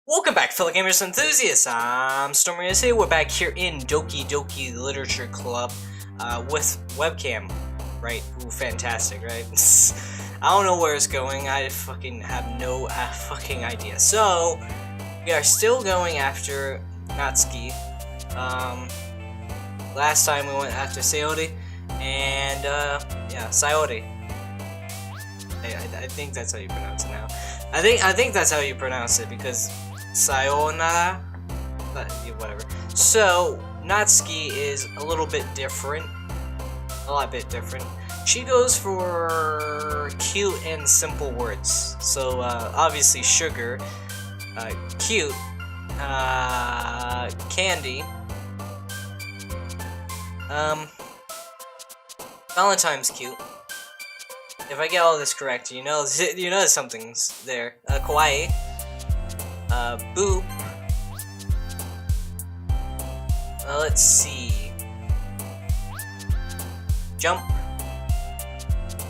Welcome back, fellow gamers and enthusiasts. I'm StormMoreno. We're back here in Doki Doki Literature Club with webcam. Right? Ooh, fantastic, right? I don't know where it's going. I fucking have no fucking idea. So, we are still going after Natsuki. Last time we went after Sayori. And, yeah, Sayori. I think that's how you pronounce it now. I think that's how you pronounce it because sayonara, but yeah, whatever. So Natsuki is a little bit different, a lot bit different. She goes for cute and simple words. So obviously sugar, cute, candy, Valentine's cute. If I get all this correct, you know something's there. Kawaii. Boop. Let's see. Jump.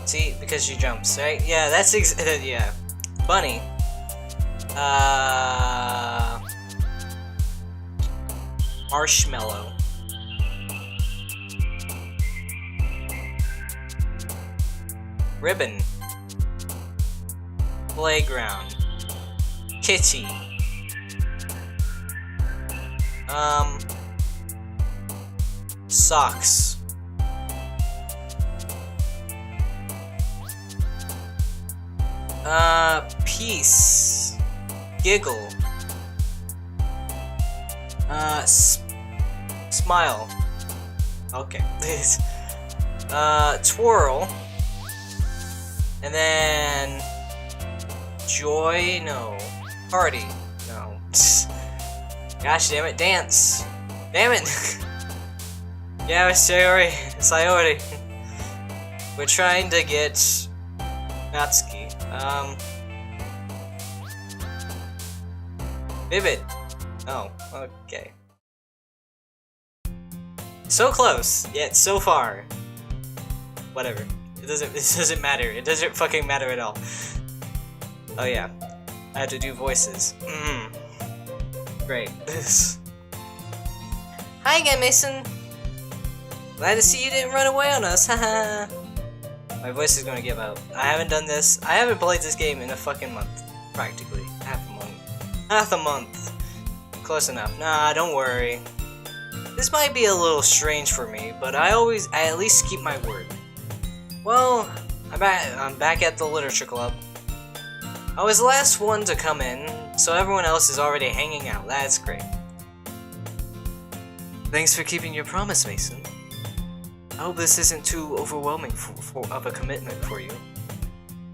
See, because she jumps, right? Yeah, that's yeah. Bunny. Marshmallow. Ribbon. Playground. Kitty. Socks. Peace. Giggle. Smile. Okay. Twirl. And then joy, no. Party, no. Gosh damn it, dance. Damn it. Yeah, Sayori. We're trying to get Natsuki. Vivid. Oh, okay. So close, yet so far. Whatever. It doesn't matter. It doesn't fucking matter at all. Oh yeah. I had to do voices. Great. Hi again, Mason. Glad to see you didn't run away on us, haha. My voice is gonna give out. I haven't done this. I haven't played this game in a fucking month. Practically. Half a month. Close enough. Nah, don't worry. This might be a little strange for me, but I at least keep my word. Well, I'm back at the literature club. I was the last one to come in, so everyone else is already hanging out. That's great. Thanks for keeping your promise, Mason. I hope this isn't too overwhelming of a commitment for you.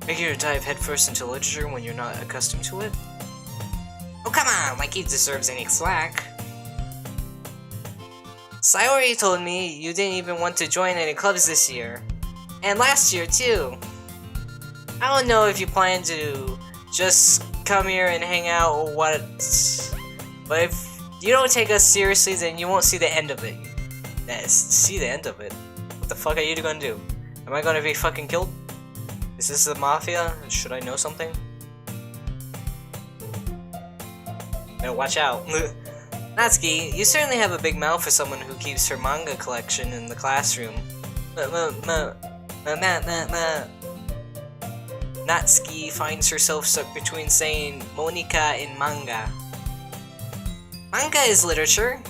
Making you dive headfirst into literature when you're not accustomed to it? Oh come on, like he deserves any slack. Sayori told me you didn't even want to join any clubs this year. And last year, too. I don't know if you plan to just come here and hang out or what, but if you don't take us seriously, then you won't see the end of it. See the end of it? What the fuck are you gonna do? Am I gonna be fucking killed? Is this the mafia? Should I know something? No, watch out. Natsuki, you certainly have a big mouth for someone who keeps her manga collection in the classroom. Natsuki finds herself stuck between saying Monika and manga. Manga is literature.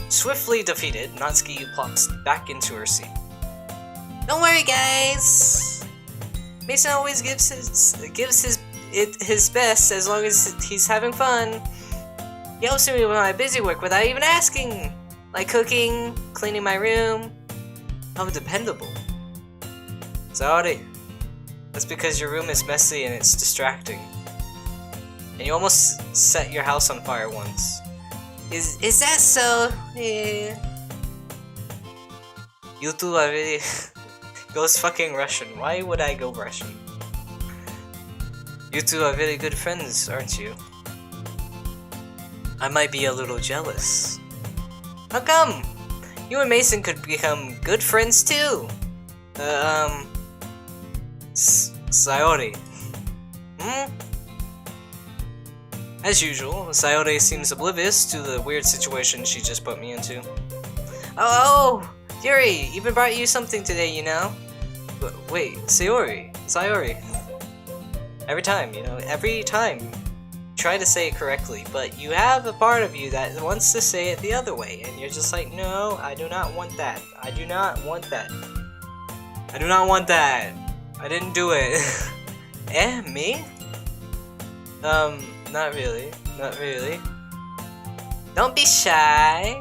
Swiftly defeated, Natsuki plops back into her seat. Don't worry, guys. Mason always gives his best as long as he's having fun. He helps me with my busy work without even asking, like cooking, cleaning my room. How dependable. Sorry. That's because your room is messy and it's distracting. And you almost set your house on fire once. Is that so? Yeah. You two are really... goes fucking Russian. Why would I go Russian? You two are really good friends, aren't you? I might be a little jealous. How come? You and Mason could become good friends too. Sayori. I As usual, Sayori seems oblivious to the weird situation she just put me into. Oh, Yuri, even brought you something today, you know? Wait, Sayori. Every time, try to say it correctly, but you have a part of you that wants to say it the other way, and you're just like, no, I do not want that. I do not want that. I do not want that. I didn't do it. Me? Not really. Not really. Don't be shy.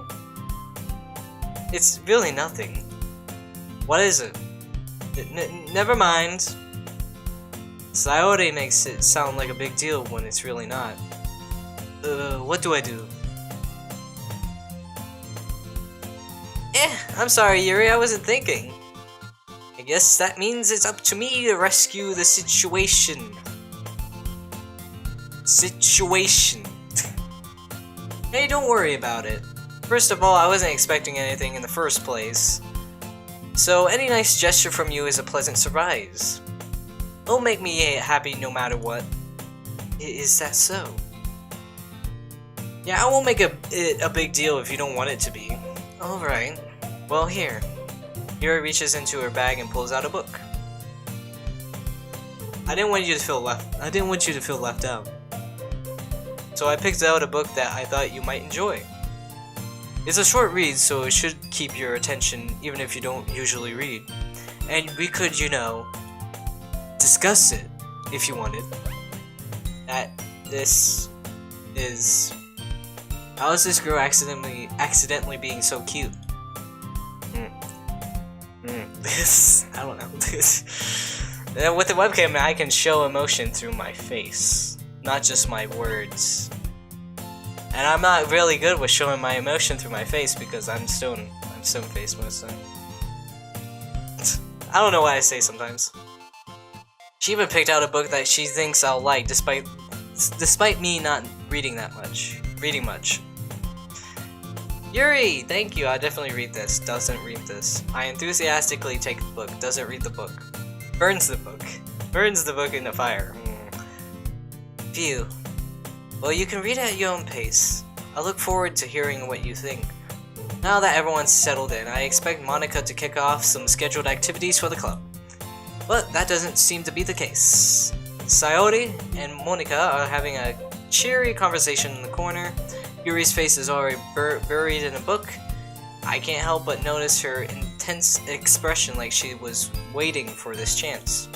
It's really nothing. What is it? Never mind. Sayori makes it sound like a big deal when it's really not. What do I do? I'm sorry, Yuri, I wasn't thinking. I guess that means it's up to me to rescue the situation. Hey, don't worry about it. First of all, I wasn't expecting anything in the first place. So any nice gesture from you is a pleasant surprise. It'll make me happy no matter what. Is that so? Yeah, I won't make it a big deal if you don't want it to be. Alright. Well, here. Yuri reaches into her bag and pulls out a book. I didn't want you to feel left out. So I picked out a book that I thought you might enjoy. It's a short read, so it should keep your attention even if you don't usually read. And we could, discuss it if you wanted. This is... How is this girl accidentally being so cute? I don't know. With the webcam, I can show emotion through my face, not just my words. And I'm not really good with showing my emotion through my face because I'm stone-faced most of the time. I don't know what I say sometimes. She even picked out a book that she thinks I'll like, despite me not reading much. Yuri, thank you. I definitely read this. Doesn't read this. I enthusiastically take the book. Doesn't read the book. Burns the book. Burns the book in the fire. Phew. Well, you can read it at your own pace. I look forward to hearing what you think. Now that everyone's settled in, I expect Monica to kick off some scheduled activities for the club. But that doesn't seem to be the case. Sayori and Monica are having a cheery conversation in the corner. Yuri's face is already buried in a book. I can't help but notice her intense expression like she was waiting for this chance.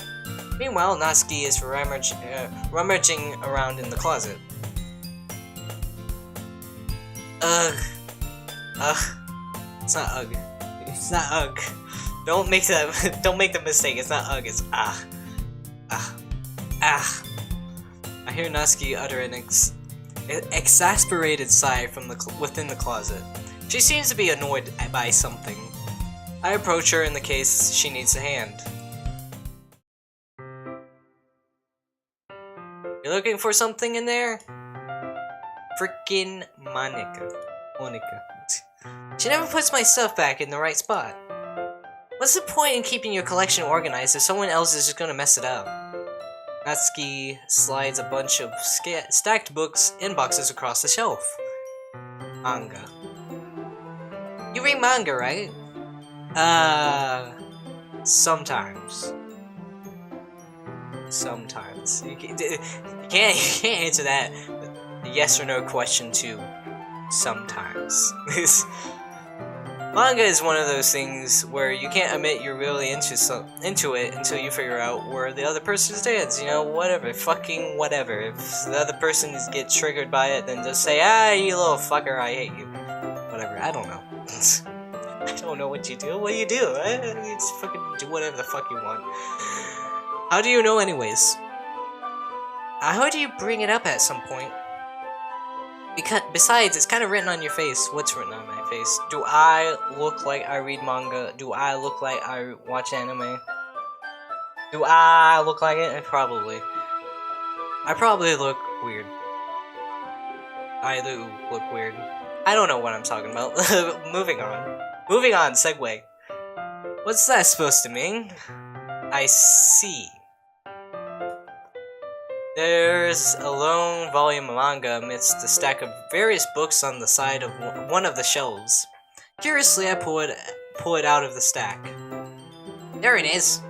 Meanwhile, Natsuki is rummaging around in the closet. It's not ugh. It's not ugh. Don't make the mistake. It's not ugh. It's ah. I hear Natsuki utter an exasperated sigh from within the closet. She seems to be annoyed by something. I approach her in the case she needs a hand. You're looking for something in there? Frickin' Monica. She never puts my stuff back in the right spot. What's the point in keeping your collection organized if someone else is just gonna mess it up? Natsuki slides a bunch of stacked books in boxes across the shelf. Manga. You read manga, right? Sometimes. Sometimes. You can't answer that with a yes or no question too. Sometimes. Manga is one of those things where you can't admit you're really into it until you figure out where the other person stands. You know, whatever, fucking whatever. If the other person gets triggered by it, then just say, ah, you little fucker, I hate you. Whatever, I don't know. I don't know what you do. What do you do? You just fucking do whatever the fuck you want. How do you know anyways? I heard you bring it up at some point. Besides, it's kind of written on your face. What's written on my face? Do I look like I read manga? Do I look like I watch anime? Do I look like it? Probably. I probably look weird. I do look weird. I don't know what I'm talking about. Moving on, segue. What's that supposed to mean? I see. There's a lone volume of manga amidst the stack of various books on the side of one of the shelves. Curiously, I pull it out of the stack. There it is.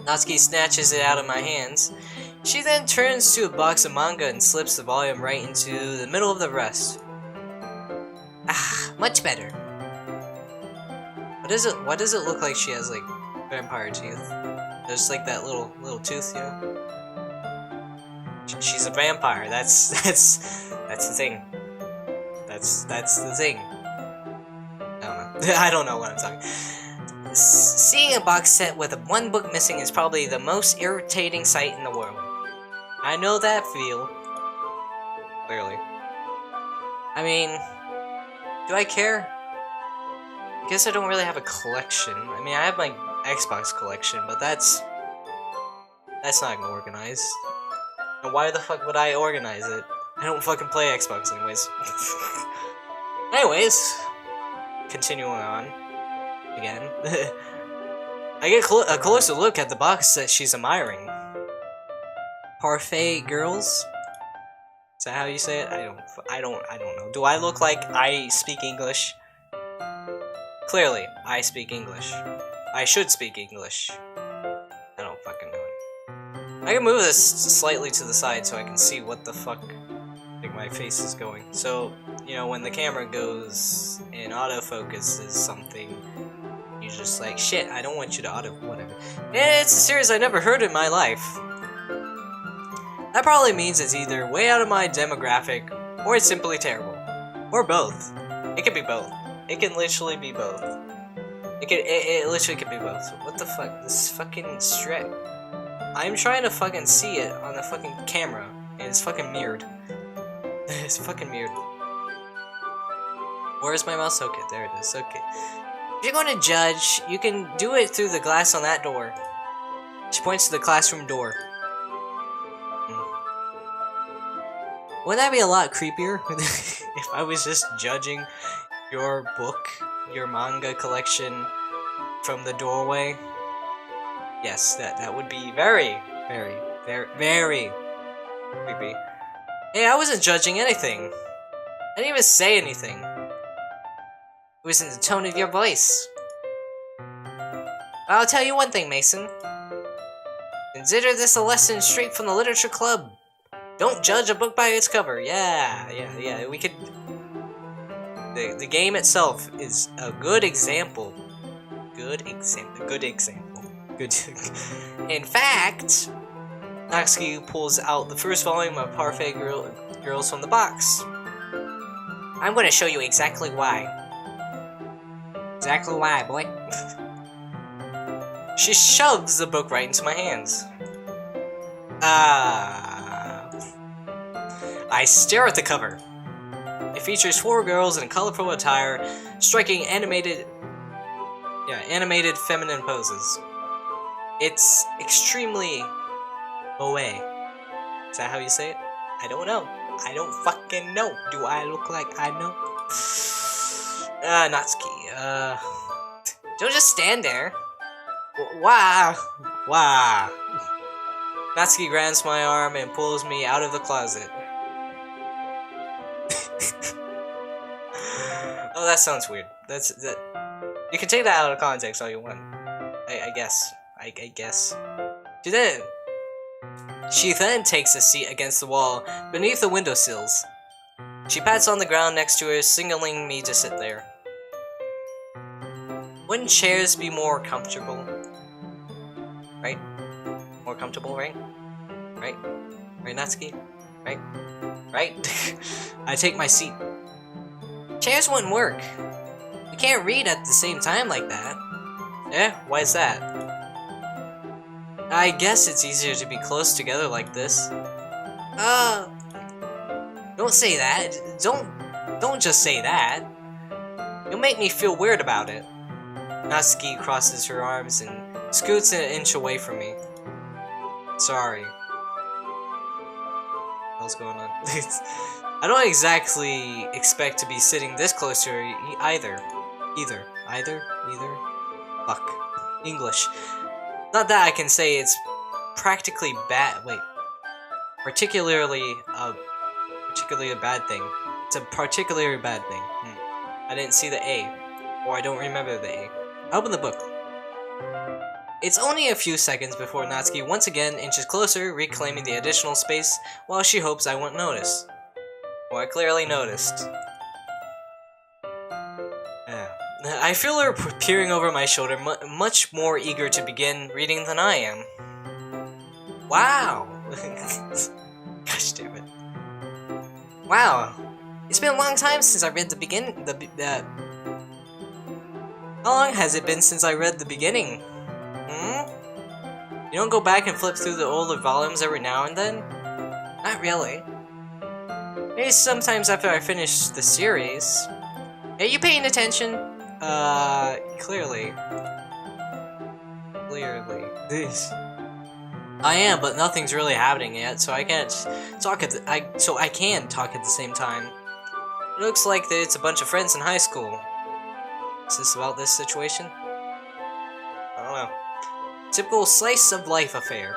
Natsuki snatches it out of my hands. She then turns to a box of manga and slips the volume right into the middle of the rest. Ah, much better. What does it look like she has, like, vampire teeth? There's like that little tooth, you know? She's a vampire. That's the thing. That's the thing. I don't know. I don't know what I'm talking. Seeing a box set with one book missing is probably the most irritating sight in the world. I know that feel. Clearly. I mean, do I care? I guess I don't really have a collection. I mean, I have my Xbox collection, but that's not organized. And why the fuck would I organize it? I don't fucking play Xbox anyways. Anyways, continuing on again. I get a closer look at the box that she's admiring. Parfait girls? Is that how you say it? I don't know. Do I look like I speak English? Clearly, I speak English. I should speak English. I don't fucking know it. I can move this slightly to the side so I can see what the fuck like my face is going. So, you know, when the camera goes and autofocuses something, you're just like, shit, I don't want you to whatever. It's a series I never heard in my life. That probably means it's either way out of my demographic, or it's simply terrible. Or both. It could be both. It can literally be both. It literally could be both. What the fuck? This fucking strip. I'm trying to fucking see it on the fucking camera, and it's fucking mirrored. It's fucking mirrored. Where's my mouse? Okay, there it is. Okay. If you're going to judge, you can do it through the glass on that door. She points to the classroom door. Wouldn't that be a lot creepier if I was just judging your book, your manga collection from the doorway? Yes, that would be very, very, very, very creepy. Hey, I wasn't judging anything. I didn't even say anything. It was in the tone of your voice. I'll tell you one thing, Mason. Consider this a lesson straight from the Literature Club. Don't judge a book by its cover. Yeah, we could... The game itself is a good example. Good example. In fact, Natsuki pulls out the first volume of Parfait Girls from the box. I'm going to show you exactly why. Exactly why, boy. She shoves the book right into my hands. I stare at the cover. It features 4 girls in colorful attire, striking animated feminine poses. It's extremely moe. Is that how you say it? I don't know. I don't fucking know. Do I look like I know? Natsuki, don't just stand there. Wah! Natsuki grabs my arm and pulls me out of the closet. Oh, that sounds weird. That. You can take that out of context all you want. I guess. She then takes a seat against the wall beneath the windowsills. She pats on the ground next to her, signaling me to sit there. Wouldn't chairs be more comfortable? Right? More comfortable, right? Right? Right, Natsuki? Right? Right? I take my seat. Chairs wouldn't work. We can't read at the same time like that. Eh? Why is that? I guess it's easier to be close together like this. Don't say that. Don't just say that. You'll make me feel weird about it. Natsuki crosses her arms and scoots an inch away from me. Sorry. What's going on? I don't exactly expect to be sitting this close to her either. Either? Fuck. English. Not that I can say it's practically bad. Wait. particularly a bad thing. It's a particularly bad thing. I didn't see the A, or I don't remember the A. Open the book. It's only a few seconds before Natsuki once again inches closer, reclaiming the additional space while she hopes I won't notice. Well, I clearly noticed. I feel her peering over my shoulder, much more eager to begin reading than I am. Wow! Gosh damn it. Wow! It's been a long time since I read the beginning. How long has it been since I read the beginning? You don't go back and flip through the older volumes every now and then? Not really. Maybe sometimes after I finish the series. Are you paying attention? Clearly. I am, but nothing's really happening yet, so I can't talk at I can talk at the same time. It looks like that it's a bunch of friends in high school. Is this about this situation? I don't know. Typical slice of life affair.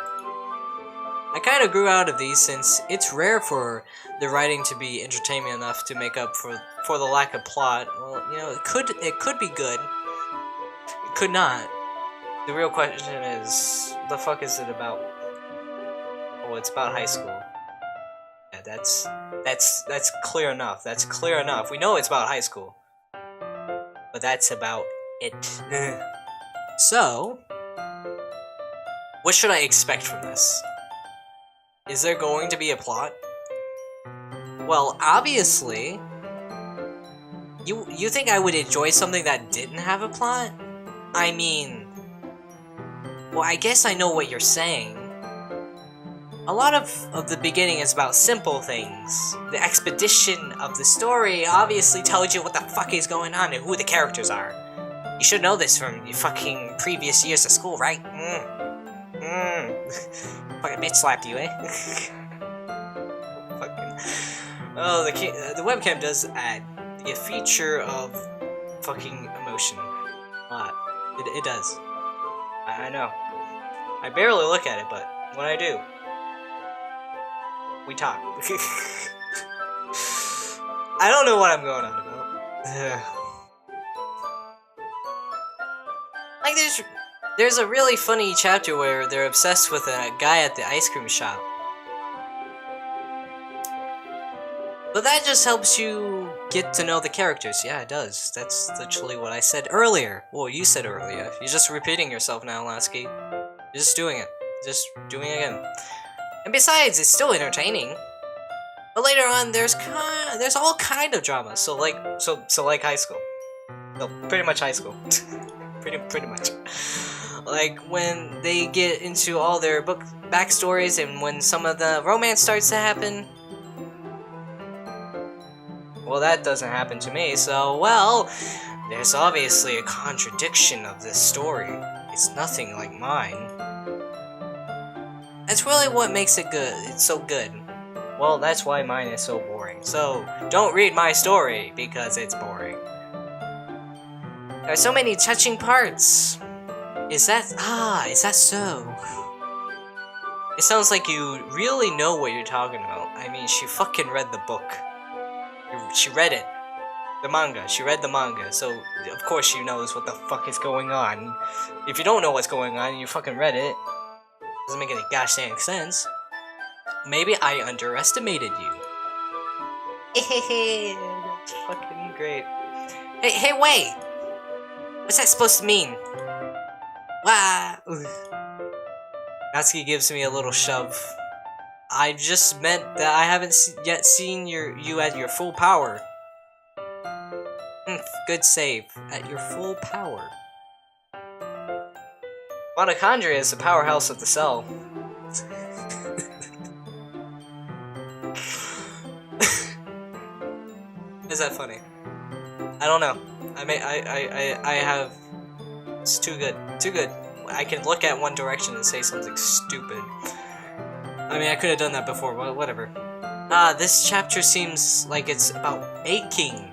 I kind of grew out of these since it's rare for the writing to be entertaining enough to make up for the lack of plot. Well, you know, it could be good. It could not. The real question is, what the fuck is it about? Oh, it's about high school. Yeah, that's clear enough. That's clear enough. We know it's about high school. But that's about it. So, what should I expect from this? Is there going to be a plot? Well, obviously, you think I would enjoy something that didn't have a plot? I mean, well, I guess I know what you're saying. A lot of the beginning is about simple things. The expedition of the story obviously tells you what the fuck is going on and who the characters are. You should know this from your fucking previous years of school, right? Fucking bitch slapped you, eh? Fucking. Oh, the webcam does add a feature of fucking emotion. A lot. It does. I know. I barely look at it, but when I do, we talk. I don't know what I'm going on about. Like, there's a really funny chapter where they're obsessed with a guy at the ice cream shop. But that just helps you get to know the characters. Yeah, it does. That's literally what I said earlier. Well, you said earlier. You're just repeating yourself now, Lasky. You're just doing it. Just doing it again. And besides, it's still entertaining. But later on, there's all kind of drama. So like high school. So pretty much high school. pretty much. Like when they get into all their book backstories and when some of the romance starts to happen. Well, that doesn't happen to me, so, well, there's obviously a contradiction of this story. It's nothing like mine. That's really what makes it good. It's so good. Well, that's why mine is so boring. So, don't read my story, because it's boring. There are so many touching parts. Is that so? It sounds like you really know what you're talking about. I mean, she fucking read the book. She read it. The manga. She read the manga. So, of course she knows what the fuck is going on. If you don't know what's going on and you fucking read it, doesn't make any gosh dang sense. Maybe I underestimated you. That's fucking great. Hey, wait! What's that supposed to mean? Wow! Natsuki gives me a little shove. I just meant that I haven't yet seen you at your full power. Good save. At your full power. Mitochondria is the powerhouse of the cell. Is that funny? I don't know. I have... It's too good. Too good. I can look at one direction and say something stupid. I mean, I could have done that before, but whatever. This chapter seems like it's about baking.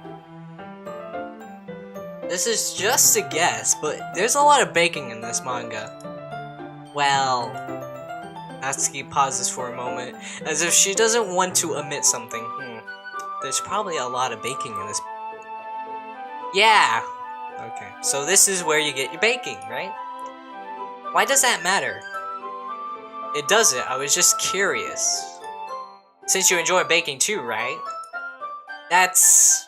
This is just a guess, but there's a lot of baking in this manga. Well, Natsuki pauses for a moment, as if she doesn't want to omit something. There's probably a lot of baking in this. Yeah! Okay, so this is where you get your baking, right? Why does that matter? It doesn't, I was just curious. Since you enjoy baking too, right? That's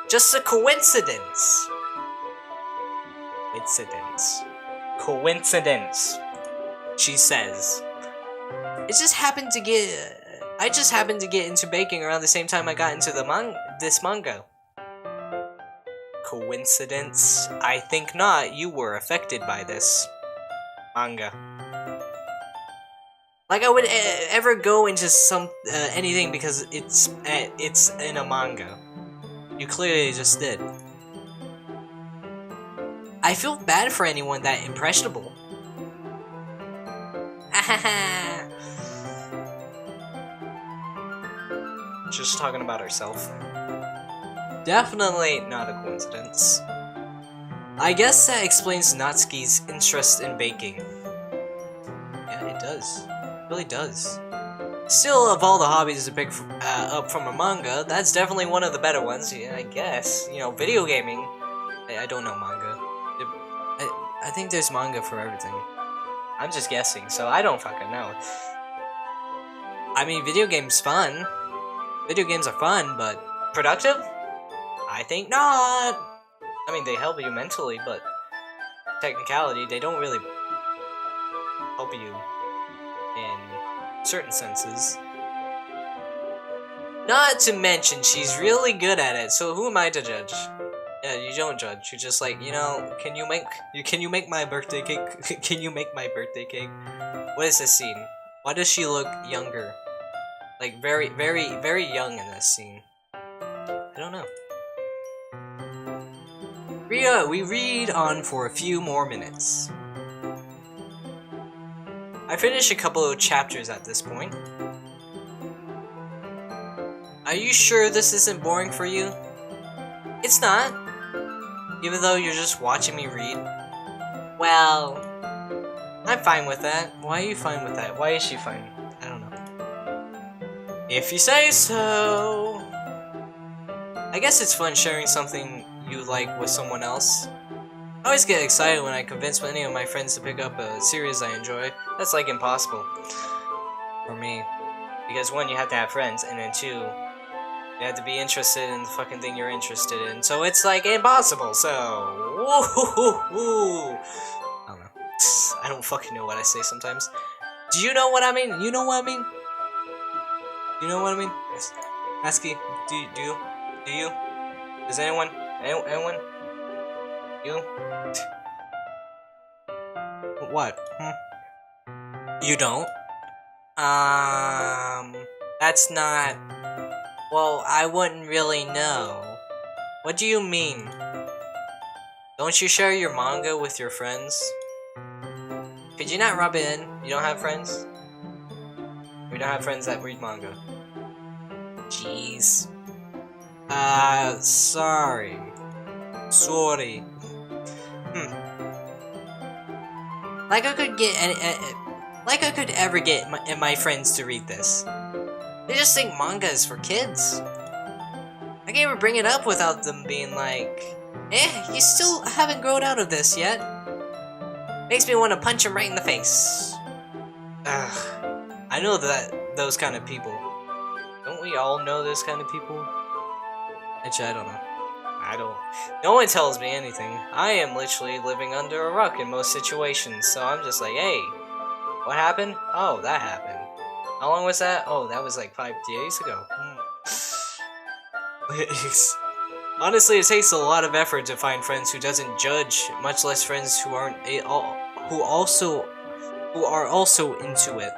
just a coincidence. Coincidence, she says. I just happened to get into baking around the same time I got into this manga. Coincidence? I think not. You were affected by this manga. Like I would ever go into anything because it's in a manga. You clearly just did. I feel bad for anyone that impressionable. Just talking about herself. Definitely not a coincidence. I guess that explains Natsuki's interest in baking. Yeah, it does. It really does. Still, of all the hobbies to pick up from a manga, that's definitely one of the better ones, yeah, I guess. You know, video gaming. I don't know manga. I think there's manga for everything. I'm just guessing, so I don't fucking know. I mean, video games fun. Video games are fun, but productive? I think not. I mean, they help you mentally, but technicality, they don't really help you in certain senses. Not to mention, she's really good at it, so who am I to judge? Yeah, you don't judge. You're just like, you know, can you make my birthday cake? Can you make my birthday cake? What is this scene? Why does she look younger? Like, very, very, very young in this scene. I don't know. We read on for a few more minutes. I finished a couple of chapters at this point. Are you sure this isn't boring for you? It's not. Even though you're just watching me read. Well, I'm fine with that. Why are you fine with that? Why is she fine? I don't know. If you say so. I guess it's fun sharing something you like with someone else. I always get excited when I convince any of my friends to pick up a series I enjoy. That's like impossible for me. Because one, you have to have friends, and then two, you have to be interested in the fucking thing you're interested in. So it's like impossible, so woo. I don't know. I don't fucking know what I say sometimes. Do you know what I mean? You know what I mean? You know what I mean? Yes. Aski, do you? Does anyone? Anyone? You? What? You don't? That's not... Well, I wouldn't really know. What do you mean? Don't you share your manga with your friends? Could you not rub it in? You don't have friends? We don't have friends that read manga. Jeez. Sorry. Like I could ever get my friends to read this. They just think manga is for kids. I can't even bring it up without them being like, you still haven't grown out of this yet. Makes me want to punch him right in the face. Ugh. I know those kind of people. Don't we all know those kind of people? Actually, I don't know. No one tells me anything. I am literally living under a rock in most situations, so I'm just like, hey, what happened? Oh, that happened. How long was that? Oh, that was like 5 days ago. Honestly, it takes a lot of effort to find friends who doesn't judge, much less friends who are also into it.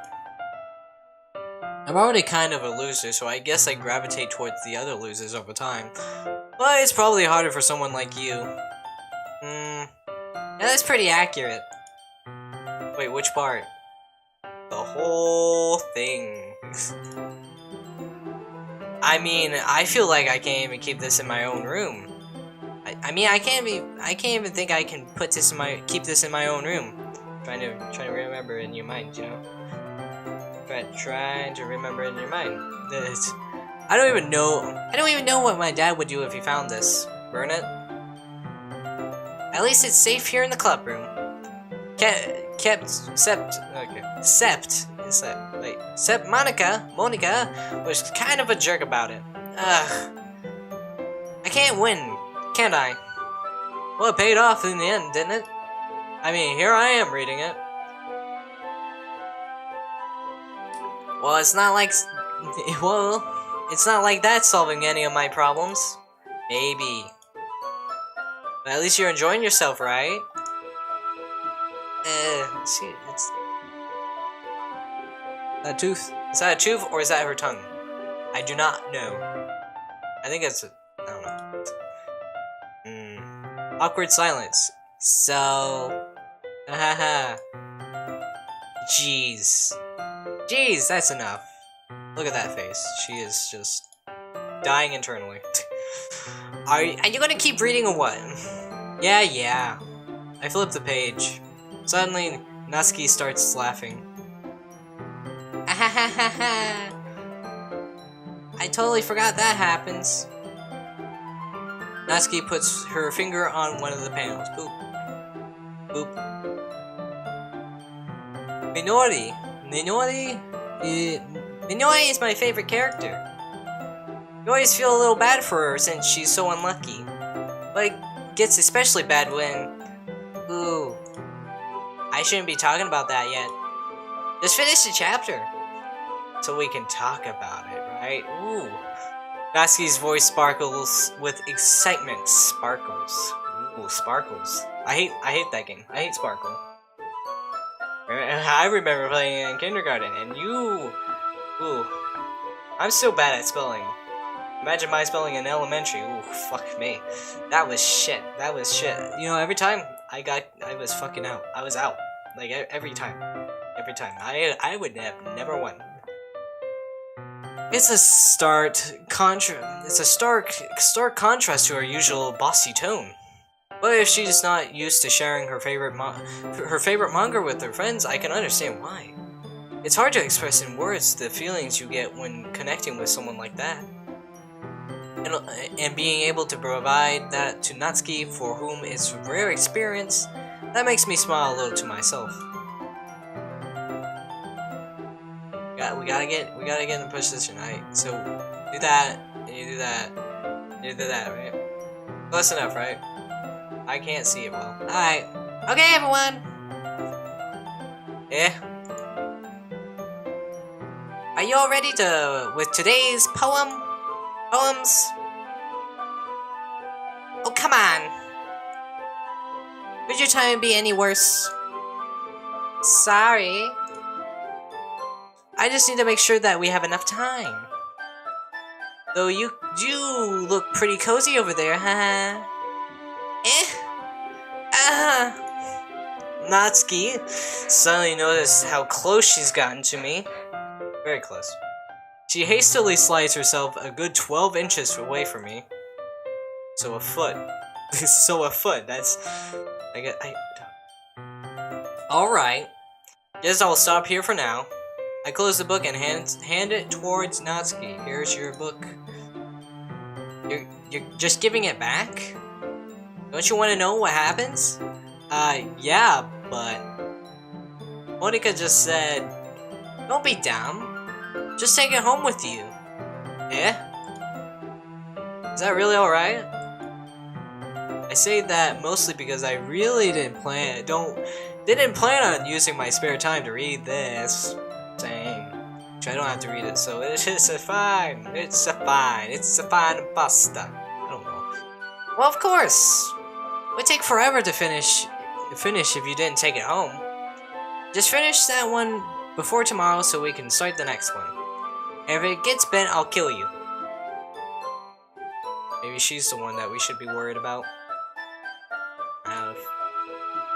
I'm already kind of a loser, so I guess I gravitate towards the other losers over time. But it's probably harder for someone like you. Yeah, that's pretty accurate. Wait, which part? The whole thing. I mean, I feel like I can't even keep this in my own room. I can't even think I can keep this in my own room. Trying to remember in your mind, you know. trying to remember it in your mind. I don't even know what my dad would do if he found this. Burn it? At least it's safe here in the club room. Except Monica was kind of a jerk about it. Ugh. I can't win, can't I? Well, it paid off in the end, didn't it? I mean, here I am reading it. Well, it's not like that's solving any of my problems. Maybe. But at least you're enjoying yourself, right? See, it's... That tooth? Is that a tooth or is that her tongue? I do not know. I think it's a... I don't know. Awkward silence. So... Haha. Jeez. Jeez, that's enough. Look at that face. She is just... dying internally. Are you gonna keep reading or what? Yeah. I flip the page. Suddenly, Natsuki starts laughing. I totally forgot that happens. Natsuki puts her finger on one of the panels. Boop. Boop. Minori is my favorite character. You always feel a little bad for her since she's so unlucky. But it gets especially bad when... Ooh. I shouldn't be talking about that yet. Just finish the chapter. So we can talk about it, right? Ooh. Natsuki's voice sparkles with excitement. Sparkles. Ooh, sparkles. I hate that game. I hate Sparkle. I remember playing it in kindergarten, and you... Ooh. I'm so bad at spelling. Imagine my spelling in elementary. Ooh, fuck me. That was shit. You know, every time I was fucking out. I was out. Like, every time. I would have never won. It's a stark contrast to her usual bossy tone. But if she's not used to sharing her favorite manga with her friends, I can understand why. It's hard to express in words the feelings you get when connecting with someone like that. And being able to provide that to Natsuki, for whom it's a rare experience, that makes me smile a little to myself. We gotta get in the position, right? So do that, and you do that, and you do that, right? Close enough, right? I can't see it well. Alright. Okay, everyone! Yeah? Are you all ready with today's poems? Oh, come on! Could your time be any worse? Sorry. I just need to make sure that we have enough time. Though you do look pretty cozy over there, haha. Natsuki suddenly noticed how close she's gotten to me. Very close. She hastily slides herself a good 12 inches away from me. So a foot. That's... Alright. Guess I'll stop here for now. I close the book and hand it towards Natsuki. Here's your book. You're just giving it back? Don't you want to know what happens? Yeah, but... Monica just said... Don't be dumb. Just take it home with you. Eh? Is that really alright? I say that mostly because I really didn't plan on using my spare time to read this. Dang. Which I don't have to read it, so it's fine. It's fine pasta. I don't know. Well, of course. It would take forever to finish if you didn't take it home. Just finish that one before tomorrow so we can start the next one. And if it gets bent, I'll kill you. Maybe she's the one that we should be worried about.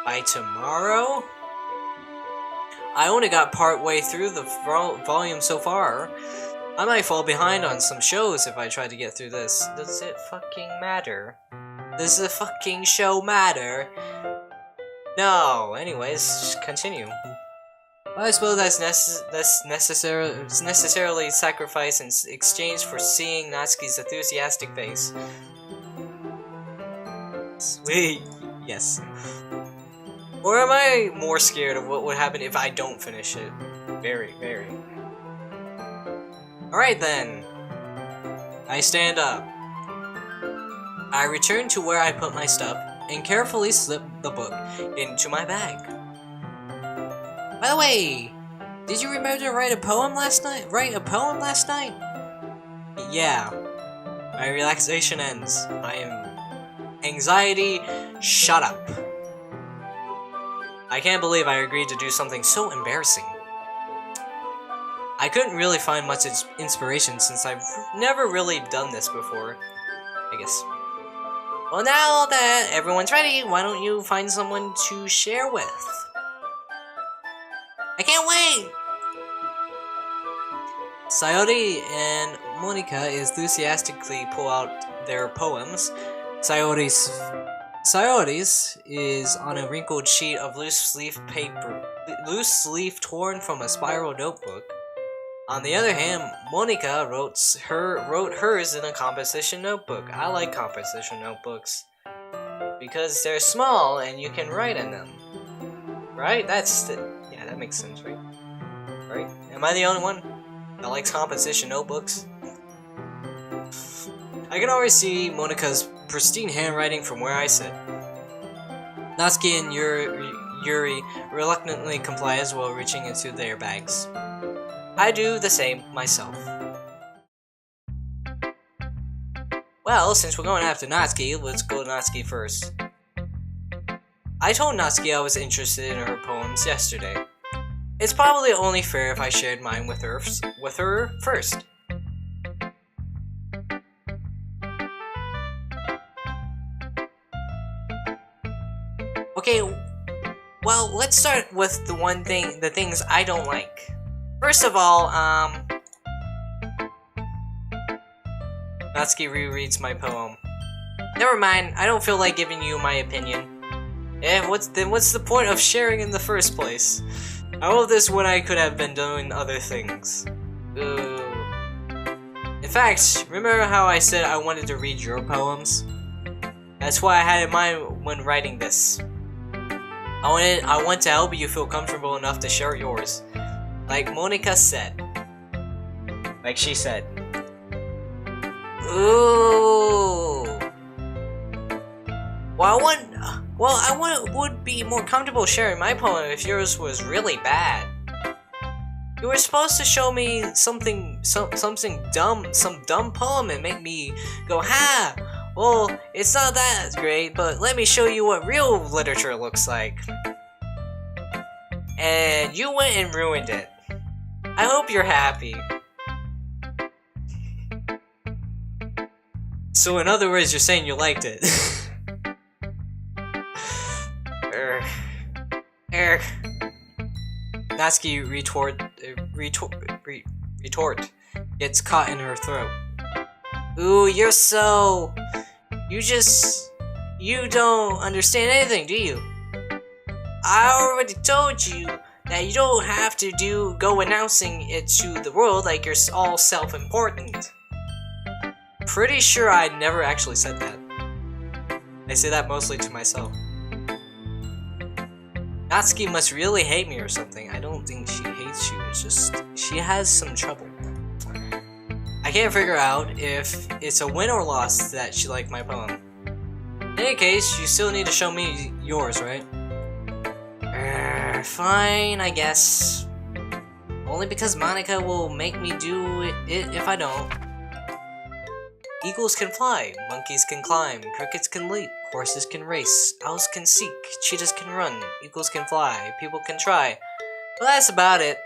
By tomorrow? I only got part way through the volume so far. I might fall behind on some shows if I try to get through this. Does it fucking matter? Does the fucking show matter? No. Anyways, just continue. But I suppose that's necessarily sacrifice in exchange for seeing Natsuki's enthusiastic face. Sweet. Yes. Or am I more scared of what would happen if I don't finish it? Very, very. Alright then. I stand up. I return to where I put my stuff and carefully slip the book into my bag. By the way, did you remember to write a poem last night? Yeah. My relaxation ends. I am anxiety. Shut up. I can't believe I agreed to do something so embarrassing. I couldn't really find much inspiration since I've never really done this before, I guess. Well, now that everyone's ready, why don't you find someone to share with? I can't wait! Sayori and Monika enthusiastically pull out their poems. Sayori's is on a wrinkled sheet of loose leaf torn from a spiral notebook. On the other hand, Monika wrote hers in a composition notebook. I like composition notebooks because they're small and you can write in them. Right? Yeah, that makes sense, right? Right? Am I the only one that likes composition notebooks? I can already see Monika's pristine handwriting from where I sit. Natsuki and Yuri reluctantly comply as well, reaching into their bags. I do the same myself. Well, since we're going after Natsuki, let's go to Natsuki first. I told Natsuki I was interested in her poems yesterday. It's probably only fair if I shared mine with her first. Okay, well, let's start with the things I don't like. First of all, Natsuki rereads my poem. Never mind, I don't feel like giving you my opinion. What's the point of sharing in the first place? I wrote this when I could have been doing other things. Ooh. In fact, remember how I said I wanted to read your poems? That's what I had in mind when writing this. I want to help you feel comfortable enough to share yours. Like Monika said. Like she said. Ooh. I would be more comfortable sharing my poem if yours was really bad. You were supposed to show me something dumb, some dumb poem and make me go, ha! Well, it's not that great, but let me show you what real literature looks like. And you went and ruined it. I hope you're happy. So in other words, you're saying you liked it. Natsuki retort gets caught in her throat. Ooh, you don't understand anything, do you? I already told you that you don't have to go announcing it to the world like you're all self-important. Pretty sure I never actually said that. I say that mostly to myself. Natsuki must really hate me or something. I don't think she hates you, it's just she has some trouble. I can't figure out if it's a win or loss that she liked my poem. In any case, you still need to show me yours, right? Fine, I guess. Only because Monika will make me do it if I don't. Eagles can fly, monkeys can climb, crickets can leap, horses can race, owls can seek, cheetahs can run, eagles can fly, people can try. Well, that's about it.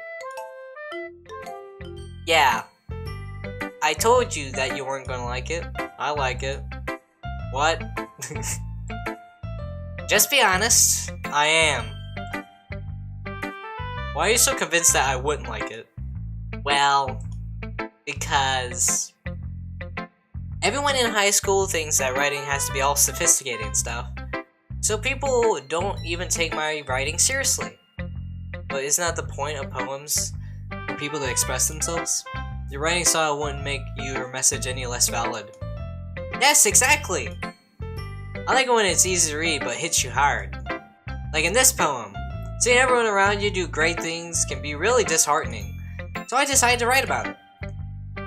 Yeah. I told you that you weren't gonna like it. I like it. What? Just be honest. I am. Why are you so convinced that I wouldn't like it? Well, because everyone in high school thinks that writing has to be all sophisticated and stuff. So people don't even take my writing seriously. but isn't that the point of poems? For people to express themselves? Your writing style wouldn't make your message any less valid. Yes, exactly! I like it when it's easy to read but hits you hard. Like in this poem. Seeing everyone around you do great things can be really disheartening. So I decided to write about it.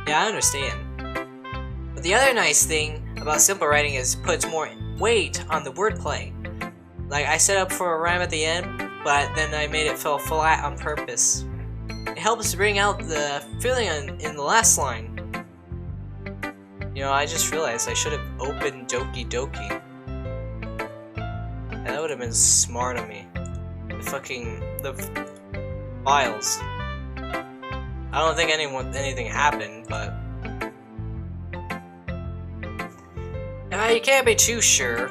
Yeah, I understand. But the other nice thing about simple writing is it puts more weight on the wordplay. Like I set up for a rhyme at the end, but then I made it fall flat on purpose. It helps bring out the feeling in the last line. You know, I just realized I should have opened Doki Doki. Yeah, that would have been smart of me. The files. I don't think anything happened, but you can't be too sure.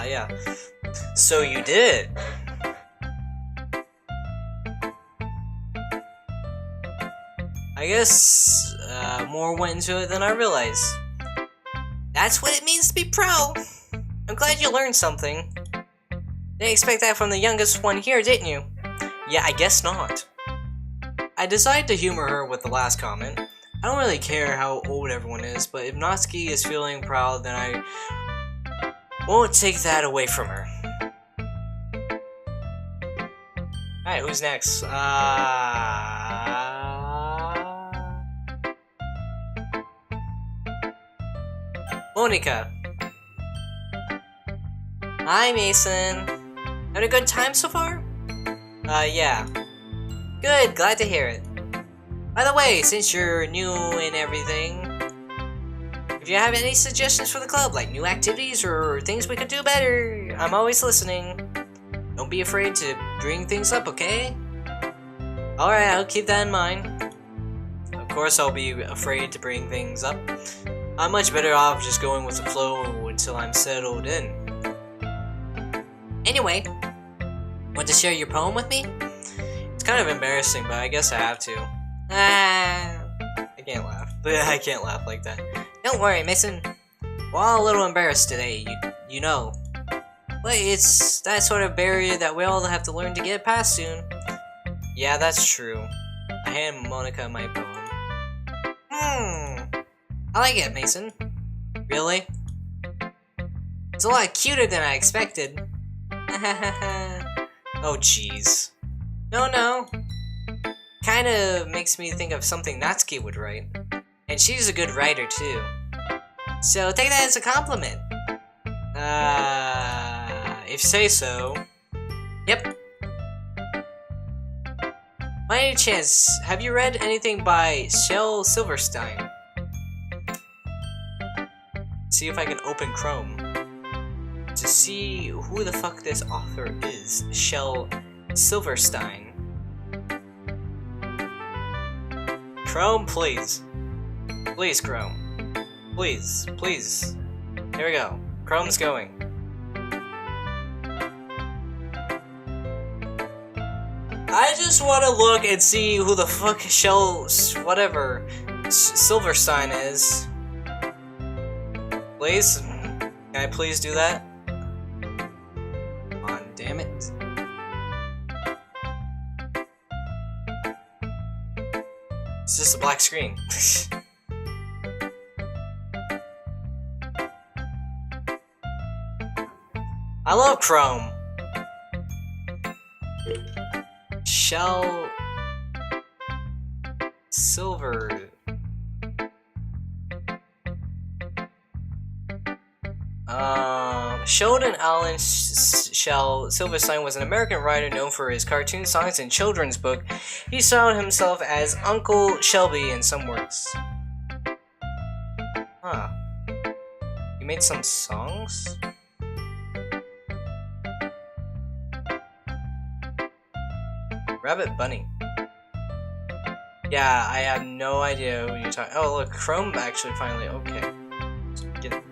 Yeah. So you did. I guess more went into it than I realized. That's what it means to be pro. I'm glad you learned something. Didn't expect that from the youngest one here, didn't you? Yeah, I guess not. I decided to humor her with the last comment. I don't really care how old everyone is, but if Natsuki is feeling proud, then I won't take that away from her. Alright, who's next? Monica. Hi, Mason. Having a good time so far? Yeah. Good, glad to hear it. By the way, since you're new and everything, if you have any suggestions for the club, like new activities or things we could do better, I'm always listening. Don't be afraid to bring things up, okay? Alright, I'll keep that in mind. Of course I'll be afraid to bring things up. I'm much better off just going with the flow until I'm settled in. Anyway, want to share your poem with me? It's kind of embarrassing, but I guess I have to. I can't laugh. I can't laugh like that. Don't worry, Mason. We're all a little embarrassed today, you know. But it's that sort of barrier that we all have to learn to get past soon. Yeah, that's true. I hand Monica my poem. I like it, Mason. Really? It's a lot cuter than I expected. Oh, jeez. No. Kinda makes me think of something Natsuki would write. And she's a good writer, too. So take that as a compliment. If you say so. Yep. By any chance, have you read anything by Shel Silverstein? See if I can open Chrome to see who the fuck this author is. Shel Silverstein. Chrome, please. Please, Chrome. Please. Here we go. Chrome's going. I just want to look and see who the fuck Shel Silverstein is. Please? Can I please do that? Come on, damn it. It's just a black screen. I love Chrome. Shel Silver. Sheldon Allen Shel Silverstein was an American writer known for his cartoon songs and children's book. He styled himself as Uncle Shelby in some works. Huh. He made some songs? Rabbit Bunny. Yeah, I have no idea who you're talking. Oh, look, Chrome actually finally. Okay. Get it.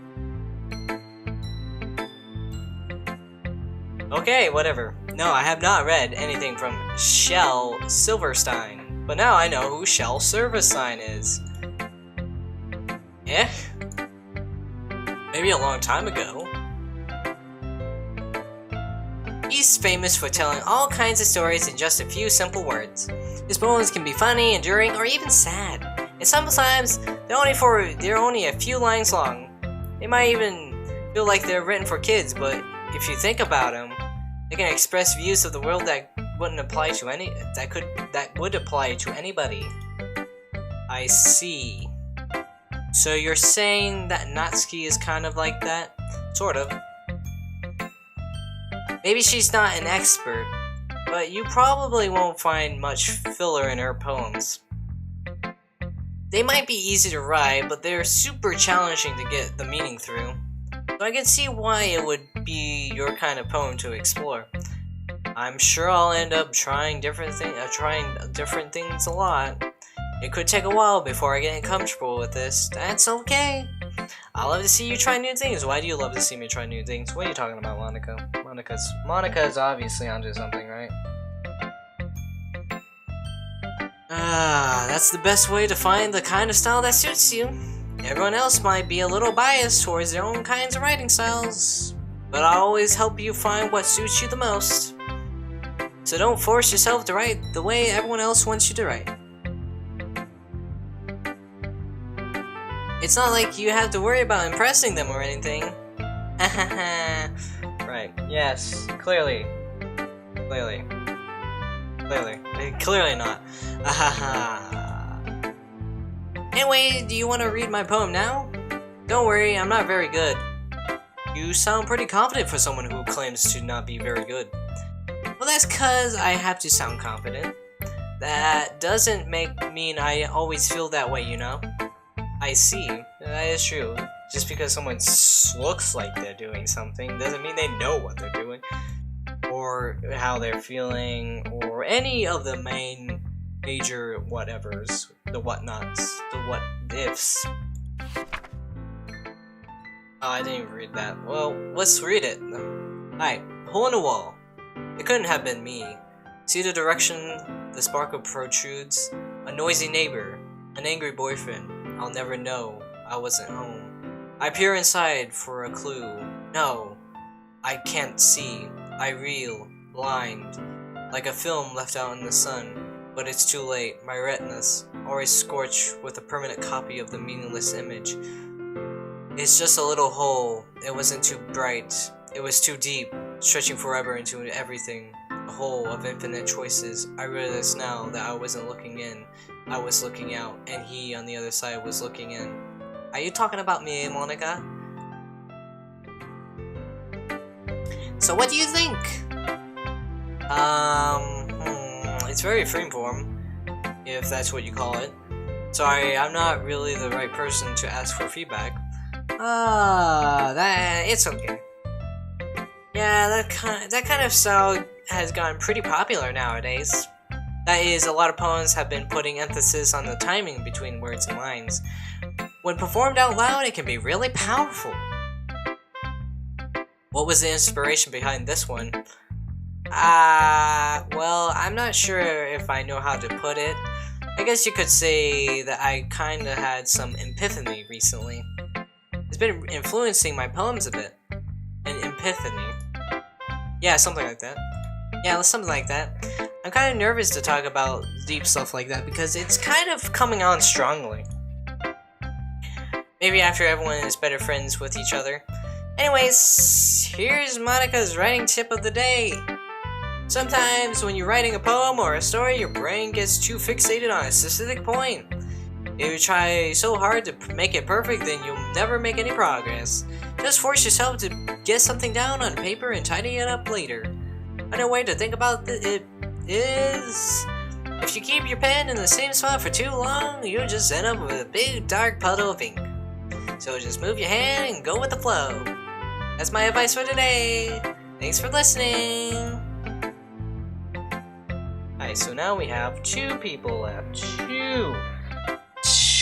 Okay, whatever. No, I have not read anything from Shel Silverstein, but now I know who Shel Silverstein is. Eh? Maybe a long time ago. He's famous for telling all kinds of stories in just a few simple words. His poems can be funny, enduring, or even sad. And sometimes they're only a few lines long. They might even feel like they're written for kids, but if you think about them, they can express views of the world that would apply to anybody. I see. So you're saying that Natsuki is kind of like that? Sort of. Maybe she's not an expert, but you probably won't find much filler in her poems. They might be easy to write, but they're super challenging to get the meaning through. So I can see why it would be your kind of poem to explore. I'm sure I'll end up trying different things a lot. It could take a while before I get comfortable with this. That's okay. I love to see you try new things. Why do you love to see me try new things? What are you talking about, Monica? Monica's obviously onto something, right? That's the best way to find the kind of style that suits you. Everyone else might be a little biased towards their own kinds of writing styles, but I'll always help you find what suits you the most. So don't force yourself to write the way everyone else wants you to write. It's not like you have to worry about impressing them or anything. Right, yes, clearly not. Anyway, do you want to read my poem now? Don't worry, I'm not very good. You sound pretty confident for someone who claims to not be very good. Well, that's cause I have to sound confident. That doesn't mean I always feel that way, you know? I see. That is true. Just because someone looks like they're doing something doesn't mean they know what they're doing, or how they're feeling, or any of the major whatevers, the whatnots, the what ifs. Oh, I didn't even read that. Well, let's read it. Alright, hole in the wall. It couldn't have been me. See the direction the sparkle protrudes? A noisy neighbor, an angry boyfriend. I'll never know I wasn't home. I peer inside for a clue. No, I can't see. I reel, blind, like a film left out in the sun. But it's too late. My retinas, always scorched with a permanent copy of the meaningless image. It's just a little hole. It wasn't too bright. It was too deep, stretching forever into everything. A hole of infinite choices. I realize now that I wasn't looking in. I was looking out, and he on the other side was looking in. Are you talking about me, Monica? So what do you think? It's very freeform, if that's what you call it. Sorry, I'm not really the right person to ask for feedback. It's okay. Yeah, that kind of style has gotten pretty popular nowadays. That is, a lot of poems have been putting emphasis on the timing between words and lines. When performed out loud, it can be really powerful. What was the inspiration behind this one? Well, I'm not sure if I know how to put it. I guess you could say that I kinda had some epiphany recently. It's been influencing my poems a bit. An epiphany. Yeah, something like that. Yeah, something like that. I'm kind of nervous to talk about deep stuff like that because it's kind of coming on strongly. Maybe after everyone is better friends with each other. Anyways, here's Monica's writing tip of the day. Sometimes when you're writing a poem or a story, your brain gets too fixated on a specific point. If you try so hard to make it perfect, then you'll never make any progress. Just force yourself to get something down on paper and tidy it up later. Another way to think about it is, if you keep your pen in the same spot for too long, you'll just end up with a big dark puddle of ink. So just move your hand and go with the flow. That's my advice for today. Thanks for listening. Alright, so now we have 2 people left.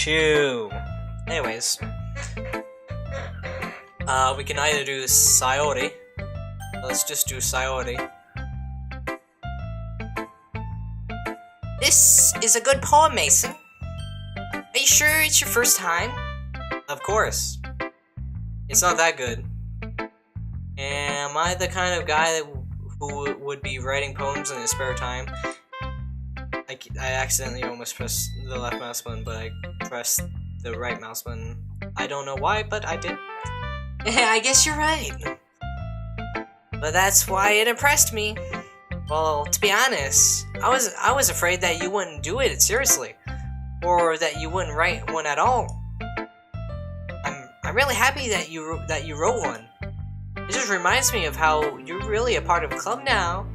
Two. Anyways, we can either do Sayori. Let's just do Sayori. This is a good poem, Mason. Are you sure it's your first time? Of course. It's not that good. Am I the kind of guy who would be writing poems in his spare time? I accidentally almost pressed the left mouse button, but I pressed the right mouse button. I don't know why, but I did. I guess you're right. But that's why it impressed me. Well, to be honest, I was afraid that you wouldn't do it seriously, or that you wouldn't write one at all. I'm really happy that you wrote one. It just reminds me of how you're really a part of a club now.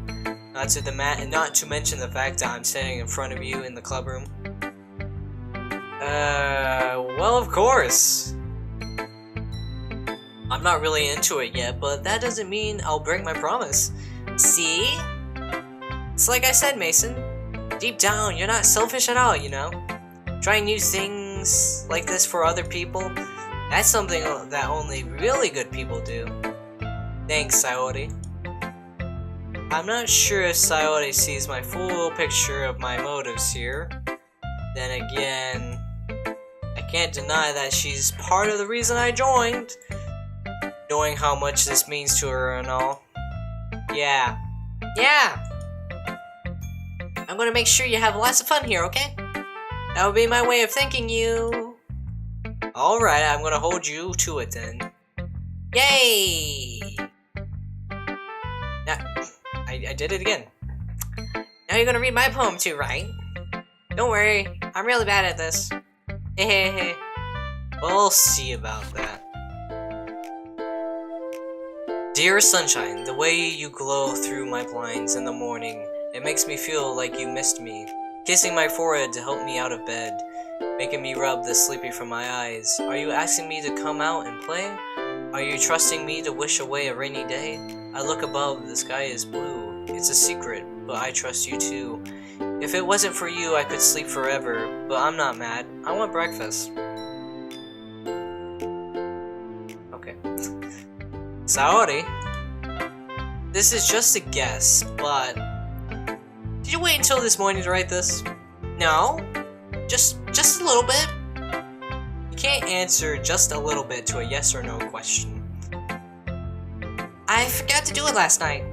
Not to mention the fact that I'm standing in front of you in the club room. Well, of course. I'm not really into it yet, but that doesn't mean I'll break my promise. See? It's like I said, Mason. Deep down, you're not selfish at all, you know? Trying new things like this for other people, that's something that only really good people do. Thanks, Saori. I'm not sure if Saori sees my full picture of my motives here. Then again, I can't deny that she's part of the reason I joined. Knowing how much this means to her and all. Yeah. I'm gonna make sure you have lots of fun here, okay? That would be my way of thanking you. Alright, I'm gonna hold you to it then. Yay! Now, I did it again. Now you're gonna read my poem too, right? Don't worry, I'm really bad at this. Hey. We'll see about that. Dear sunshine, the way you glow through my blinds in the morning, it makes me feel like you missed me. Kissing my forehead to help me out of bed, making me rub the sleepy from my eyes. Are you asking me to come out and play? Are you trusting me to wish away a rainy day? I look above, the sky is blue. It's a secret, but I trust you too. If it wasn't for you, I could sleep forever, but I'm not mad. I want breakfast. Okay. Saori, this is just a guess, but did you wait until this morning to write this? No? Just a little bit? You can't answer just a little bit to a yes or no question. I forgot to do it last night.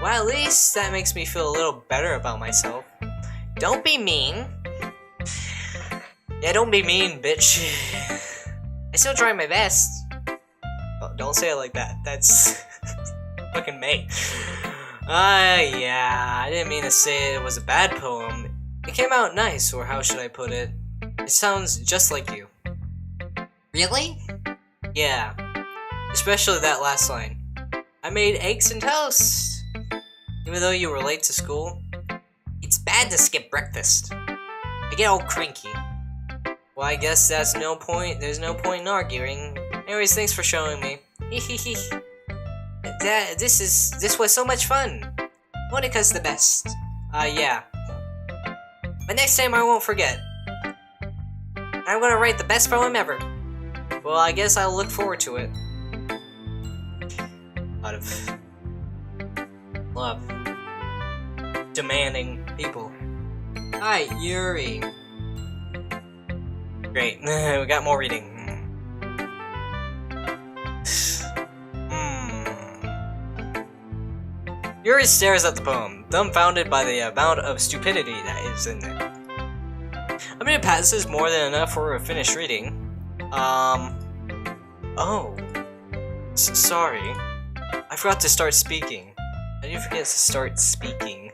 Well, at least that makes me feel a little better about myself. Don't be mean. Yeah, don't be mean, bitch. I still try my best. Oh, don't say it like that. That's fucking May. Yeah, I didn't mean to say it was a bad poem. It came out nice, or how should I put it? It sounds just like you. Really? Yeah. Especially that last line. I made eggs and toast. Even though you were late to school. It's bad to skip breakfast. I get all cranky. Well, I guess there's no point in arguing. Anyways, thanks for showing me. This was so much fun. Monika's the best. Yeah. But next time I won't forget. I'm gonna write the best poem ever. Well, I guess I'll look forward to it. Out of love. Demanding people. Hi, Yuri. Great, we got more reading. Yuri stares at the poem, dumbfounded by the amount of stupidity that is in it. I mean, it passes more than enough for a finished reading. Oh. Sorry. I forgot to start speaking. How do you forget to start speaking?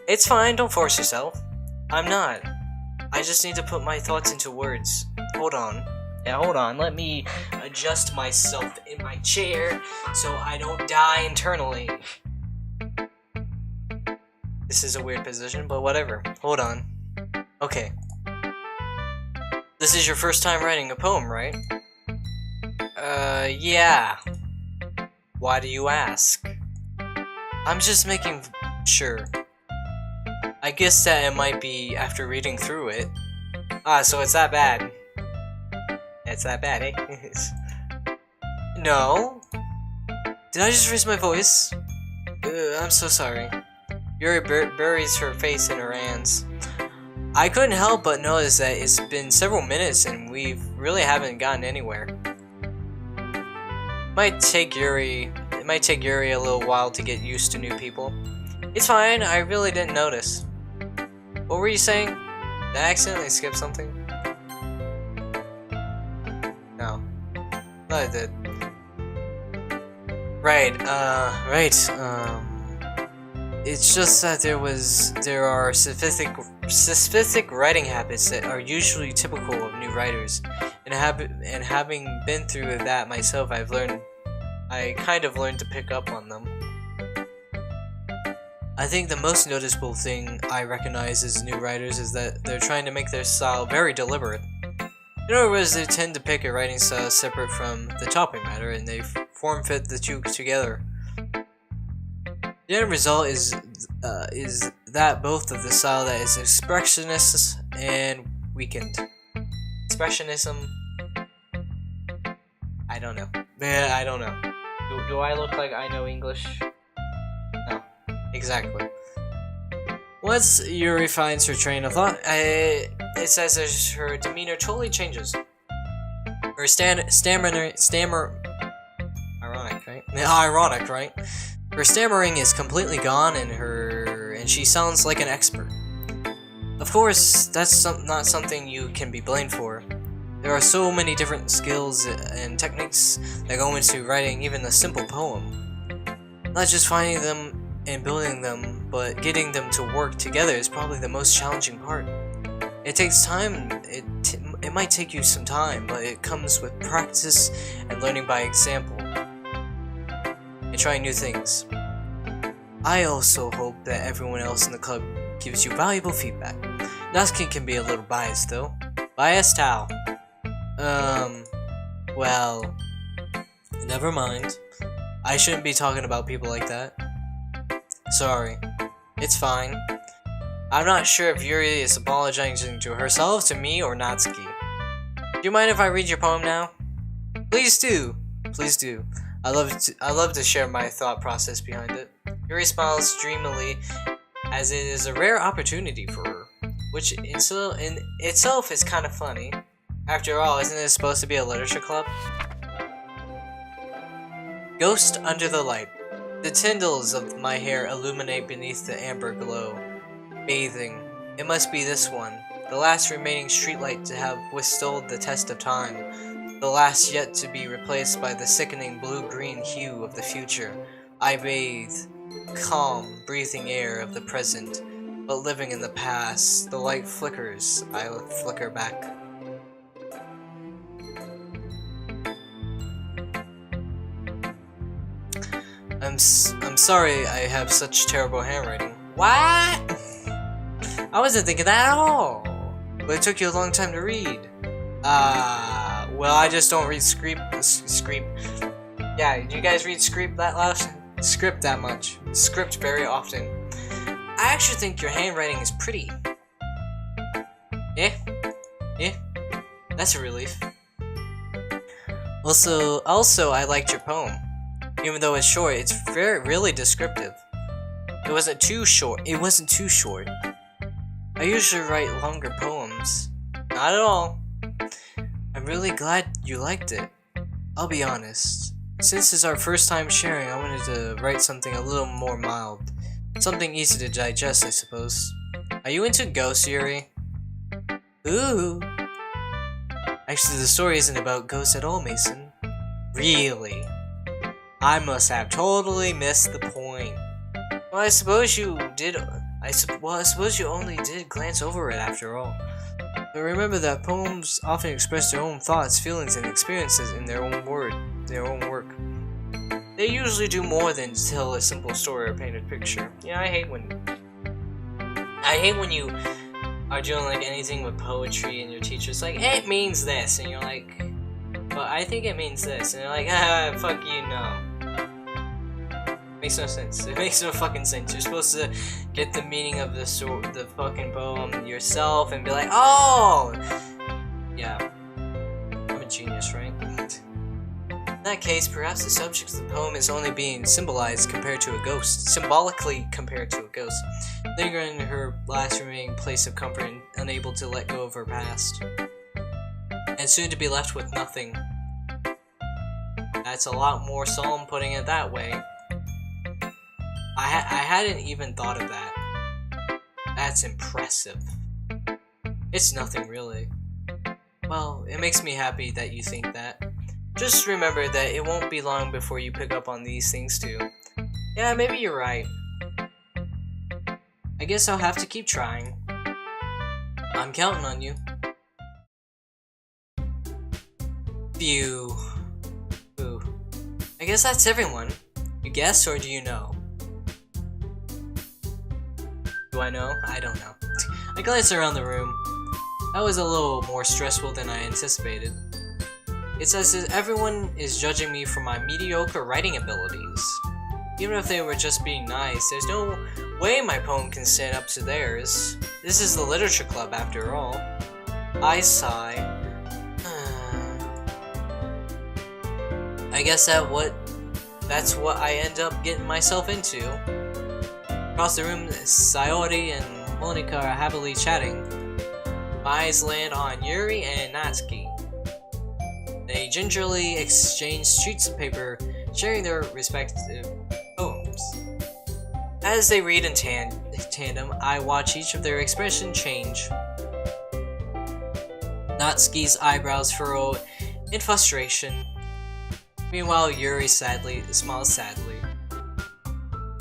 It's fine, don't force yourself. I'm not. I just need to put my thoughts into words. Hold on. Yeah, hold on. Let me adjust myself in my chair so I don't die internally. This is a weird position, but whatever. Hold on. Okay. This is your first time writing a poem, right? Yeah. Why do you ask? I'm just making sure. I guess that it might be after reading through it. Ah, so it's that bad. It's that bad, eh? No. Did I just raise my voice? I'm so sorry. Yuri buries her face in her hands. I couldn't help but notice that it's been several minutes and we've really haven't gotten anywhere. It might take Yuri a little while to get used to new people. It's fine, I really didn't notice. What were you saying? Did I accidentally skip something? No. No, I did. Right, it's just that there are specific writing habits that are usually typical of new writers, and having been through that myself, I kind of learned to pick up on them. I think the most noticeable thing I recognize as new writers is that they're trying to make their style very deliberate. In other words, they tend to pick a writing style separate from the topic matter, and they form-fit the two together. The end result is that both of the style that is expressionist and weakened. Expressionism. I don't know. I don't know. Do I look like I know English? No. Exactly. Once Yuri finds her train of thought, it says as her demeanor totally changes. Her ironic, right? Ironic, right? Her stammering is completely gone, and she sounds like an expert. Of course, that's not something you can be blamed for. There are so many different skills and techniques that go into writing even a simple poem. Not just finding them and building them, but getting them to work together is probably the most challenging part. It takes time. It might take you some time, but it comes with practice and learning by example and trying new things. I also hope that everyone else in the club gives you valuable feedback. Natsuki can be a little biased though. Biased how? Well, never mind. I shouldn't be talking about people like that. Sorry. It's fine. I'm not sure if Yuri is apologizing to herself, to me, or Natsuki. Do you mind if I read your poem now? Please do. Please do. I love to share my thought process behind it. Yuri smiles dreamily, as it is a rare opportunity for her, which in itself is kind of funny. After all, isn't it supposed to be a literature club? Ghost under the light. The tendrils of my hair illuminate beneath the amber glow. Bathing. It must be this one, the last remaining streetlight to have withstood the test of time, the last yet to be replaced by the sickening blue-green hue of the future. I bathe, calm, breathing air of the present, but living in the past. The light flickers, I flicker back. I'm sorry I have such terrible handwriting. What? I wasn't thinking that at all. But it took you a long time to read. Well, I just don't read script. Yeah, do you guys read script that much? Script very often. I actually think your handwriting is pretty. Yeah? That's a relief. Also, I liked your poem. Even though it's short, it's really descriptive. It wasn't too short. I usually write longer poems. Not at all. I'm really glad you liked it. I'll be honest. Since it's our first time sharing, I wanted to write something a little more mild. Something easy to digest, I suppose. Are you into ghosts, Yuri? Ooh. Actually, the story isn't about ghosts at all, Mason. Really? I must have totally missed the point. Well, I suppose you did. I suppose you only did glance over it after all. But remember that poems often express their own thoughts, feelings, and experiences in their own work. They usually do more than tell a simple story or paint a picture. Yeah, I hate when you are doing like anything with poetry and your teacher's like, it means this, and you're like, but I think it means this, and you're like, fuck you, no. Makes no sense. It makes no fucking sense. You're supposed to get the meaning of the fucking poem yourself and be like, oh! Yeah. I'm a genius, right? In that case, perhaps the subject of the poem is only being symbolically compared to a ghost, lingering in her last remaining place of comfort and unable to let go of her past. and soon to be left with nothing. That's a lot more solemn putting it that way. I hadn't even thought of that. That's impressive. It's nothing really. Well, it makes me happy that you think that. Just remember that it won't be long before you pick up on these things too. Yeah, maybe you're right. I guess I'll have to keep trying. I'm counting on you. Phew. Ooh. I guess that's everyone. You guess or do you know? Do I know? I don't know. I glanced around the room. That was a little more stressful than I anticipated. It's as if everyone is judging me for my mediocre writing abilities. Even if they were just being nice, there's no way my poem can stand up to theirs. This is the literature club after all. I sigh. I guess that's what I end up getting myself into. Across the room, Sayori and Monika are happily chatting. My eyes land on Yuri and Natsuki. They gingerly exchange sheets of paper, sharing their respective poems. As they read in tandem, I watch each of their expressions change. Natsuki's eyebrows furrow in frustration. Meanwhile, Yuri smiles sadly.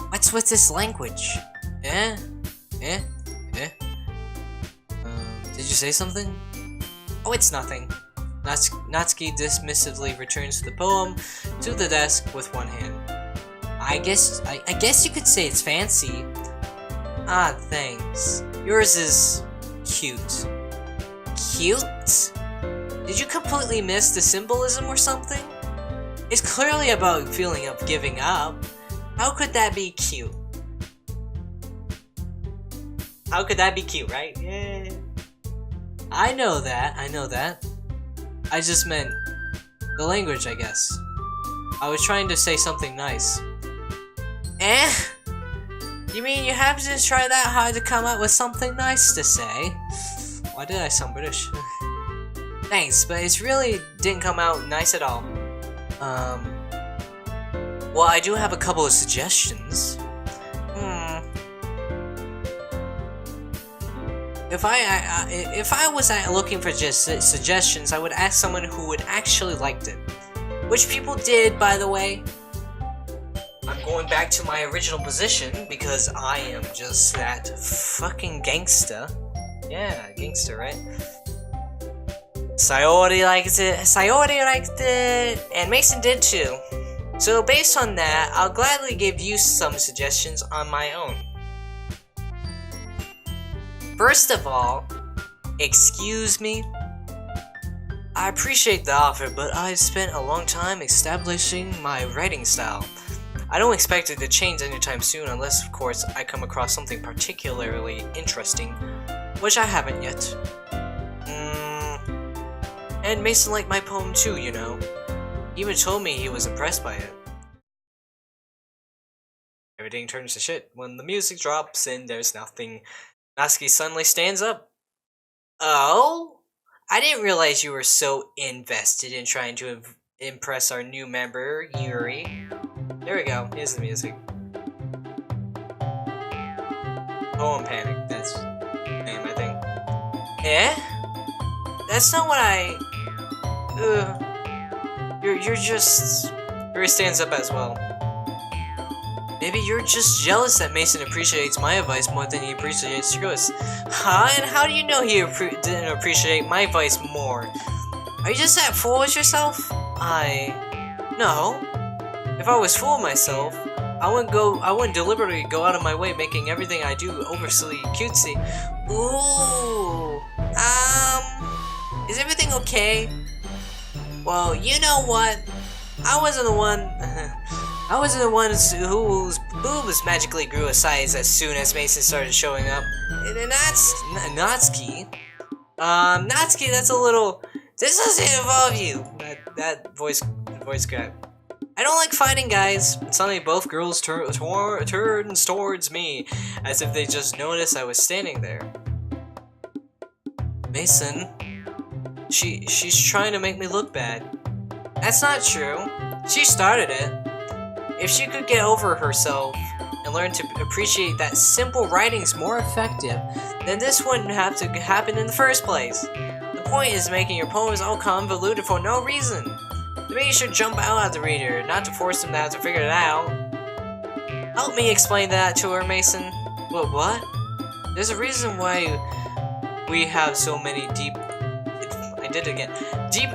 What's with this language? Did you say something? Oh, it's nothing. Natsuki dismissively returns the poem to the desk with one hand. I guess you could say it's fancy. Ah, thanks. Yours is cute. Cute? Did you completely miss the symbolism or something? It's clearly about feeling of giving up. How could that be cute? How could that be cute, right? Yeah. I know that. I just meant the language, I guess. I was trying to say something nice. Eh? You mean you have to try that hard to come up with something nice to say? Why did I sound British? Thanks, but it really didn't come out nice at all. Well, I do have a couple of suggestions. If I was looking for just suggestions, I would ask someone who would actually liked it. Which people did, by the way. I'm going back to my original position because I am just that fucking gangsta. Yeah, gangster, right? Sayori liked it, and Mason did too. So based on that, I'll gladly give you some suggestions on my own. First of all, excuse me? I appreciate the offer, but I've spent a long time establishing my writing style. I don't expect it to change anytime soon unless, of course, I come across something particularly interesting, which I haven't yet. And Mason liked my poem too, you know. He even told me he was impressed by it. Everything turns to shit when the music drops and there's nothing. Natsuki suddenly stands up. Oh? I didn't realize you were so invested in trying to impress our new member, Yuri. There we go, here's the music. Poem Panic, that's the name, I think. Eh? That's not what I... You're just... Yuri stands up as well. Maybe you're just jealous that Mason appreciates my advice more than he appreciates yours. Huh? And how do you know he didn't appreciate my advice more? Are you just that fool with yourself? No. If I was fooling myself, I wouldn't deliberately go out of my way making everything I do overly cutesy. Ooh. Is everything okay? Well, you know what? I wasn't the one whose boobs magically grew a size as soon as Mason started showing up. And that's Natsuki. Natsuki, that's a little... This doesn't involve you. That voice crack. I don't like fighting, guys. Suddenly both girls turns towards me, as if they just noticed I was standing there. Mason, She's trying to make me look bad. That's not true. She started it. If she could get over herself and learn to appreciate that simple writing's more effective, then this wouldn't have to happen in the first place. The point is making your poems all convoluted for no reason. The reader should jump out at the reader, not to force them to have to figure it out. Help me explain that to her, Mason. What? There's a reason why we have so many deep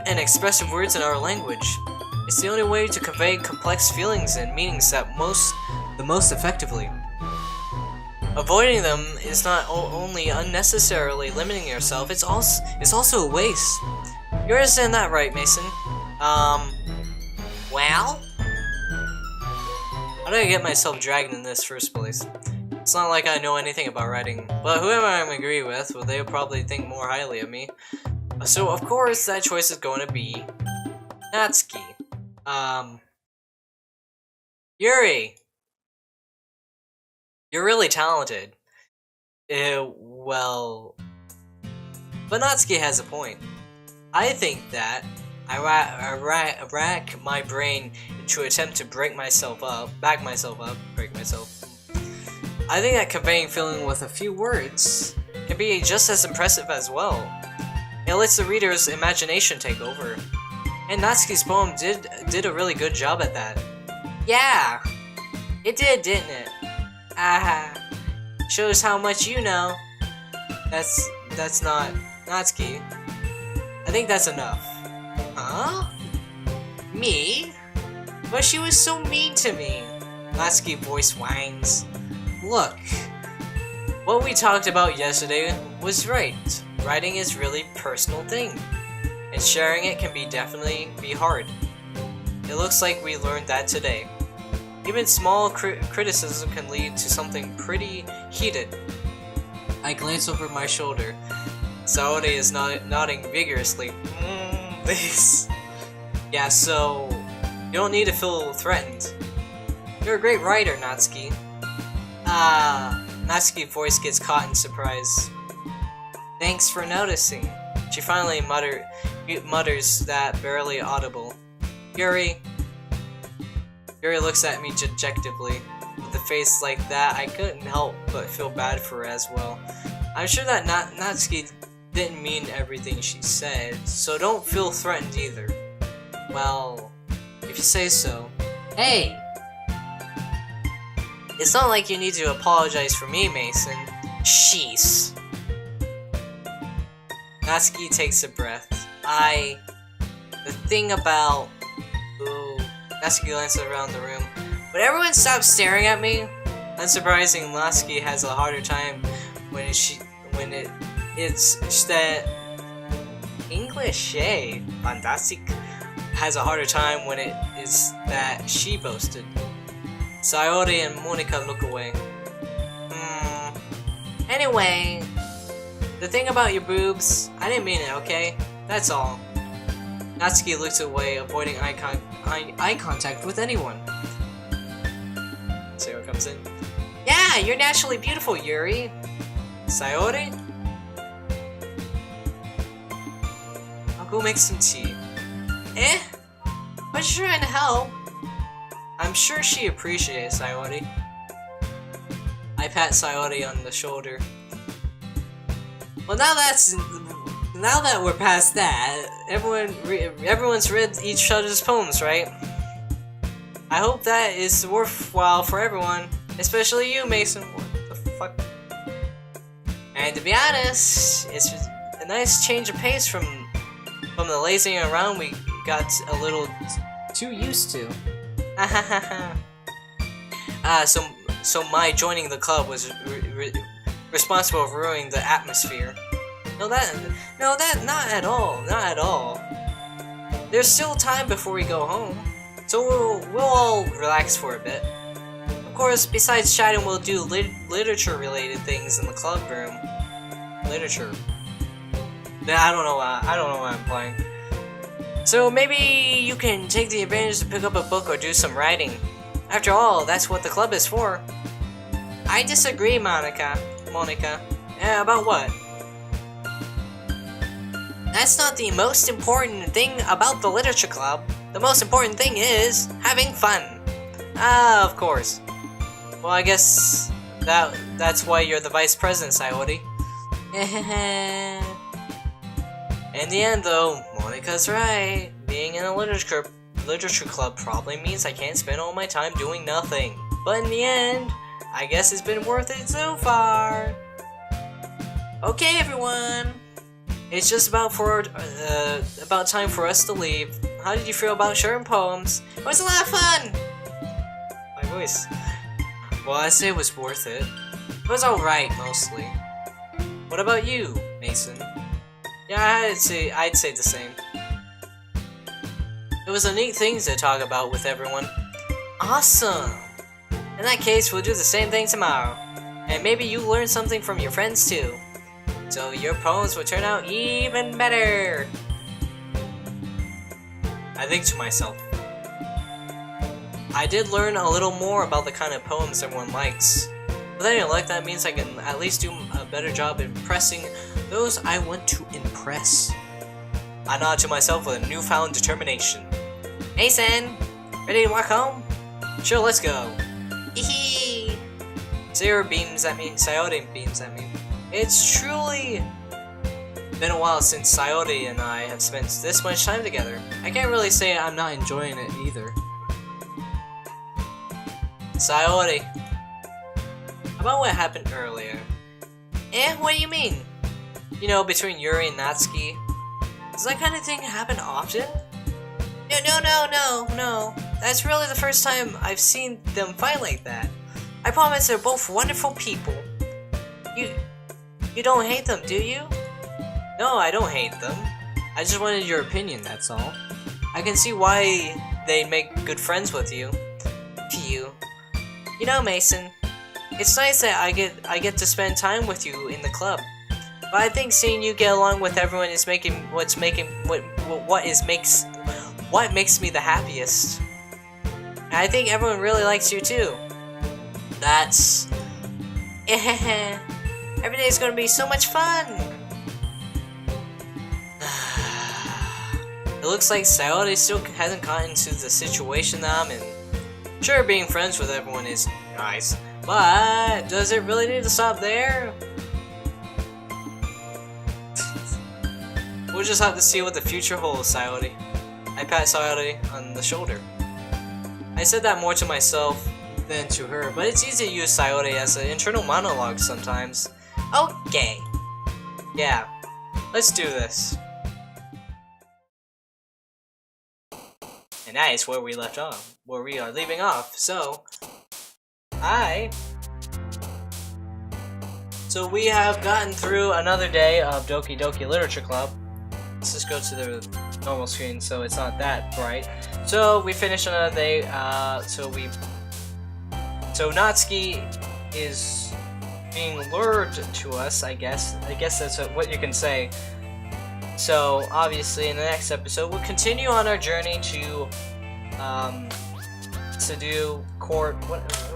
and expressive words in our language. It's the only way to convey complex feelings and meanings the most effectively. Avoiding them is not only unnecessarily limiting yourself, it's also a waste. You understand that, right, Mason? Well? How did I get myself dragged in this first place? It's not like I know anything about writing, but whoever I agree with, well, they'll probably think more highly of me. So, of course, that choice is going to be Natsuki. Yuri! You're really talented. Well... But Natsuki has a point. I think that I rack my brain to attempt to back myself up. I think that conveying feeling with a few words can be just as impressive as well. It lets the reader's imagination take over. And Natsuki's poem did a really good job at that. Yeah! It did, didn't it? Aha. Shows how much you know. That's not Natsuki. I think that's enough. Huh? Me? But she was so mean to me. Natsuki voice whines. Look. What we talked about yesterday was right. Writing is really a personal thing. And sharing it can definitely be hard. It looks like we learned that today. Even small criticism can lead to something pretty heated. I glance over my shoulder. Saori is nodding vigorously. This. Yeah, so you don't need to feel threatened. You're a great writer, Natsuki. Natsuki's voice gets caught in surprise. Thanks for noticing. She finally mutters that barely audible. Yuri looks at me dejectedly. With a face like that, I couldn't help but feel bad for her as well. I'm sure that Natsuki didn't mean everything she said, so don't feel threatened either. Well, if you say so. Hey! It's not like you need to apologize for me, Mason. Sheesh. Natsuki takes a breath. The thing about... Ooh. Natsuki glances around the room. Would everyone stop staring at me? Unsurprising, Natsuki has a harder time when it's that English, fantastic. Has a harder time when it is that she boasted. Saori and Monika look away. Anyway, the thing about your boobs, I didn't mean it, okay? That's all. Natsuki looks away, avoiding eye contact with anyone. Sayori comes in. Yeah, you're naturally beautiful, Yuri. Saori? I'll go make some tea. But you're trying to help. I'm sure she appreciates Saori. I pat Saori on the shoulder. Well, now that we're past that, everyone's read each other's poems, right? I hope that is worthwhile for everyone, especially you, Mason. What the fuck? And to be honest, it's a nice change of pace from the lazing around we got a little too used to. So my joining the club was responsible for ruining the atmosphere. No, not at all. There's still time before we go home, so we'll all relax for a bit. Of course, besides chatting, we'll do literature-related things in the club room. Literature. I don't know what I'm playing. So maybe you can take the advantage to pick up a book or do some writing. After all, that's what the club is for. I disagree, Monika. About what? That's not the most important thing about the literature club. The most important thing is having fun. Ah, of course. Well, I guess that's why you're the vice president, Sayori. In the end, though, Monika's right. Being in a literature club probably means I can't spend all my time doing nothing. But in the end, I guess it's been worth it so far. Okay, everyone. It's just about time for us to leave. How did you feel about sharing poems? It was a lot of fun. My voice. Well, I'd say it was worth it. It was alright, mostly. What about you, Mason? Yeah, I'd say the same. It was a neat thing to talk about with everyone. Awesome! In that case, we'll do the same thing tomorrow. And maybe you learn something from your friends too. So your poems will turn out even better! I think to myself. I did learn a little more about the kind of poems everyone likes. But then like that means I can at least do a better job impressing those I want to impress. I nod to myself with a newfound determination. Mason! Ready to walk home? Sure, let's go. Hee. Sayori beams at me. It's truly been a while since Sayori and I have spent this much time together. I can't really say I'm not enjoying it either. Sayori. About what happened earlier. What do you mean? You know, between Yuri and Natsuki. Does that kind of thing happen often? No. That's really the first time I've seen them fight like that. I promise they're both wonderful people. You don't hate them, do you? No, I don't hate them. I just wanted your opinion, that's all. I can see why they'd make good friends with you. Phew. You know, Mason, it's nice that I get to spend time with you in the club. But I think seeing you get along with everyone is what makes me the happiest. And I think everyone really likes you too. That's every day is gonna be so much fun. It looks like Sayori still hasn't gotten into the situation that I'm in. Sure, being friends with everyone is nice, but does it really need to stop there? We'll just have to see what the future holds, Sayori. I pat Sayori on the shoulder. I said that more to myself than to her, but it's easy to use Sayori as an internal monologue sometimes. Okay. Yeah, let's do this. And that is where we left off, where we are leaving off. So we have gotten through another day of Doki Doki Literature Club. Let's just go to the normal screen so it's not that bright. So we finished another day. So Natsuki is being lured to us, I guess. I guess that's what you can say. So obviously in the next episode we'll continue on our journey to do court,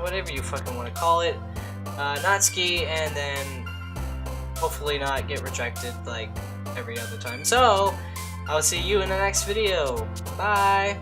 whatever you fucking want to call it, Natsuki, and then hopefully not get rejected like every other time. So I'll see you in the next video. Bye.